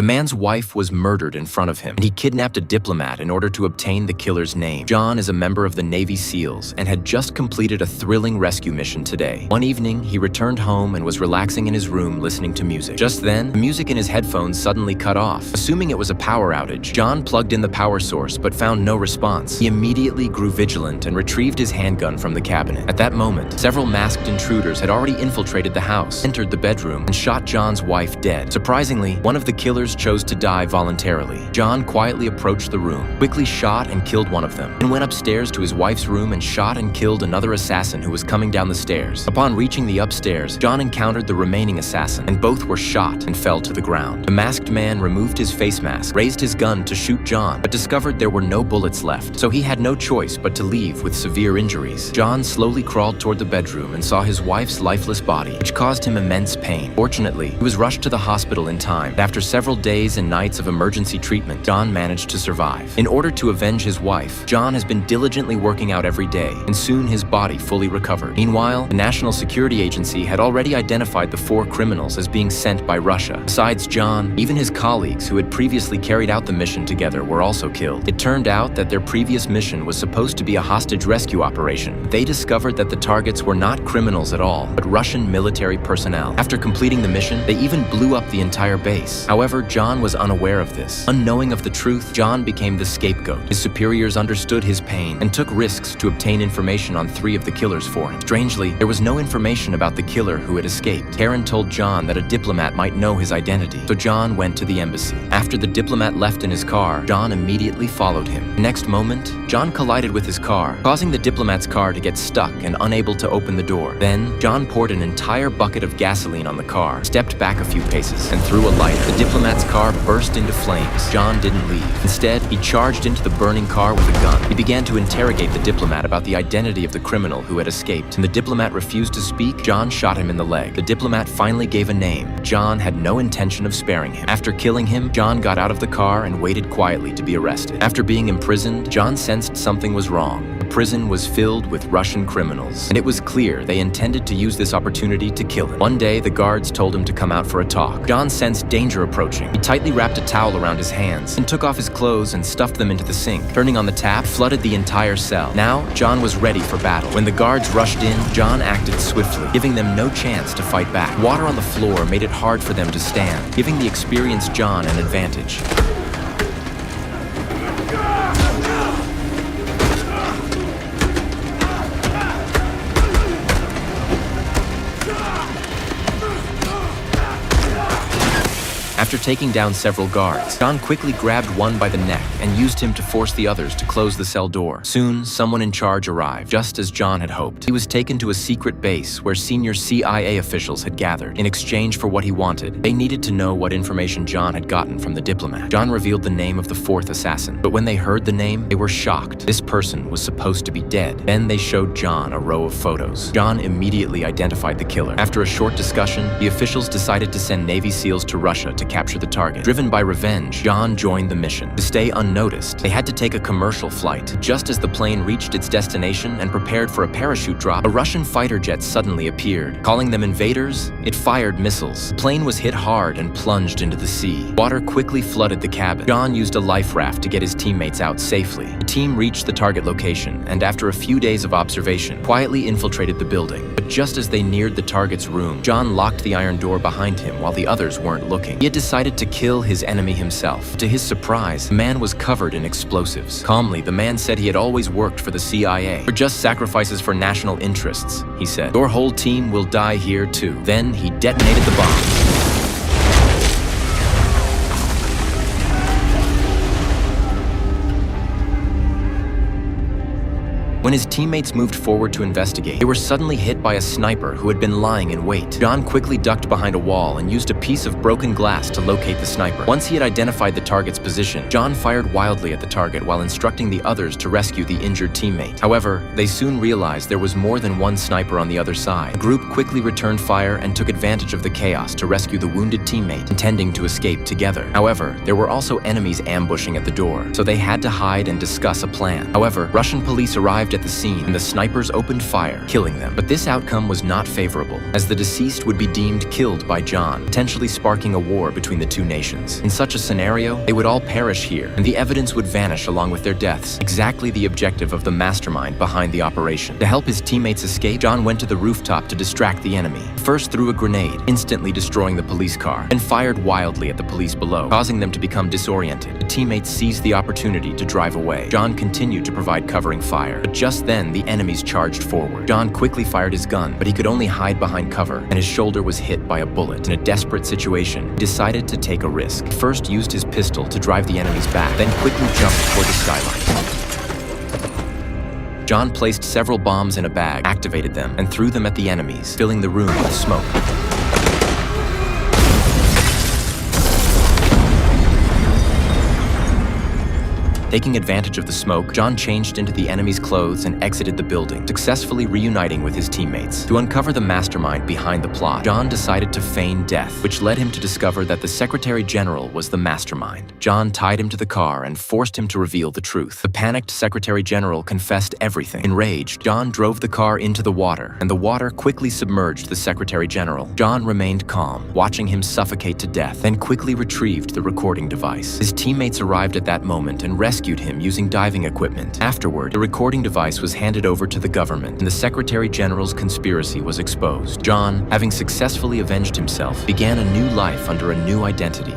The man's wife was murdered in front of him, and he kidnapped a diplomat in order to obtain the killer's name. John is a member of the Navy SEALs and had just completed a thrilling rescue mission today. One evening, he returned home and was relaxing in his room listening to music. Just then, the music in his headphones suddenly cut off. Assuming it was a power outage, John plugged in the power source but found no response. He immediately grew vigilant and retrieved his handgun from the cabinet. At that moment, several masked intruders had already infiltrated the house, entered the bedroom, and shot John's wife dead. Surprisingly, one of the killers chose to die voluntarily. John quietly approached the room, quickly shot and killed one of them, and went upstairs to his wife's room and shot and killed another assassin who was coming down the stairs. Upon reaching the upstairs, John encountered the remaining assassin, and both were shot and fell to the ground. The masked man removed his face mask, raised his gun to shoot John, but discovered there were no bullets left, so he had no choice but to leave with severe injuries. John slowly crawled toward the bedroom and saw his wife's lifeless body, which caused him immense pain. Fortunately, he was rushed to the hospital in time. After several days and nights of emergency treatment, John managed to survive. In order to avenge his wife, John has been diligently working out every day, and soon his body fully recovered. Meanwhile, the National Security Agency had already identified the 4 criminals as being sent by Russia. Besides John, even his colleagues who had previously carried out the mission together were also killed. It turned out that their previous mission was supposed to be a hostage rescue operation. They discovered that the targets were not criminals at all, but Russian military personnel. After completing the mission, they even blew up the entire base. However, John was unaware of this. Unknowing of the truth, John became the scapegoat. His superiors understood his pain and took risks to obtain information on 3 of the killers for him. Strangely, there was no information about the killer who had escaped. Karen told John that a diplomat might know his identity, so John went to the embassy. After the diplomat left in his car, John immediately followed him. The next moment, John collided with his car, causing the diplomat's car to get stuck and unable to open the door. Then, John poured an entire bucket of gasoline on the car, stepped back a few paces, and threw a light. The diplomat's car burst into flames. John didn't leave. Instead, he charged into the burning car with a gun. He began to interrogate the diplomat about the identity of the criminal who had escaped. When the diplomat refused to speak, John shot him in the leg. The diplomat finally gave a name. John had no intention of sparing him. After killing him, John got out of the car and waited quietly to be arrested. After being imprisoned, John sensed something was wrong. The prison was filled with Russian criminals, and it was clear they intended to use this opportunity to kill him. One day, the guards told him to come out for a talk. John sensed danger approaching. He tightly wrapped a towel around his hands and took off his clothes and stuffed them into the sink. Turning on the tap, flooded the entire cell. Now, John was ready for battle. When the guards rushed in, John acted swiftly, giving them no chance to fight back. Water on the floor made it hard for them to stand, giving the experienced John an advantage. After taking down several guards, John quickly grabbed one by the neck and used him to force the others to close the cell door. Soon, someone in charge arrived, just as John had hoped. He was taken to a secret base where senior CIA officials had gathered. In exchange for what he wanted, they needed to know what information John had gotten from the diplomat. John revealed the name of the 4th assassin, but when they heard the name, they were shocked. This person was supposed to be dead. Then they showed John a row of photos. John immediately identified the killer. After a short discussion, the officials decided to send Navy SEALs to Russia to capture the target. Driven by revenge, John joined the mission. To stay unnoticed, they had to take a commercial flight. Just as the plane reached its destination and prepared for a parachute drop, a Russian fighter jet suddenly appeared. Calling them invaders, it fired missiles. The plane was hit hard and plunged into the sea. Water quickly flooded the cabin. John used a life raft to get his teammates out safely. The team reached the target location and, after a few days of observation, quietly infiltrated the building. But just as they neared the target's room, John locked the iron door behind him while the others weren't looking. He had decided to kill his enemy himself. To his surprise, the man was covered in explosives. Calmly, the man said he had always worked for the CIA. "We're just sacrifices for national interests," he said. "Your whole team will die here too." Then he detonated the bomb. When his teammates moved forward to investigate, they were suddenly hit by a sniper who had been lying in wait. John quickly ducked behind a wall and used a piece of broken glass to locate the sniper. Once he had identified the target's position, John fired wildly at the target while instructing the others to rescue the injured teammate. However, they soon realized there was more than one sniper on the other side. The group quickly returned fire and took advantage of the chaos to rescue the wounded teammate, intending to escape together. However, there were also enemies ambushing at the door, so they had to hide and discuss a plan. However, Russian police arrived arrived at the scene and the snipers opened fire, killing them. But this outcome was not favorable, as the deceased would be deemed killed by John, potentially sparking a war between the two nations. In such a scenario, they would all perish here, and the evidence would vanish along with their deaths, exactly the objective of the mastermind behind the operation. To help his teammates escape, John went to the rooftop to distract the enemy. First threw a grenade, instantly destroying the police car, and fired wildly at the police below, causing them to become disoriented. The teammates seized the opportunity to drive away. John continued to provide covering fire, but just then the enemies charged forward. John quickly fired his gun, but he could only hide behind cover, and his shoulder was hit by a bullet. In a desperate situation, he decided to take a risk. He first used his pistol to drive the enemies back, then quickly jumped toward the skyline. John placed several bombs in a bag, activated them, and threw them at the enemies, filling the room with smoke. Taking advantage of the smoke, John changed into the enemy's clothes and exited the building, successfully reuniting with his teammates. To uncover the mastermind behind the plot, John decided to feign death, which led him to discover that the Secretary General was the mastermind. John tied him to the car and forced him to reveal the truth. The panicked Secretary General confessed everything. Enraged, John drove the car into the water, and the water quickly submerged the Secretary General. John remained calm, watching him suffocate to death, then quickly retrieved the recording device. His teammates arrived at that moment and rescued him using diving equipment. Afterward, the recording device was handed over to the government, and the Secretary General's conspiracy was exposed. John, having successfully avenged himself, began a new life under a new identity.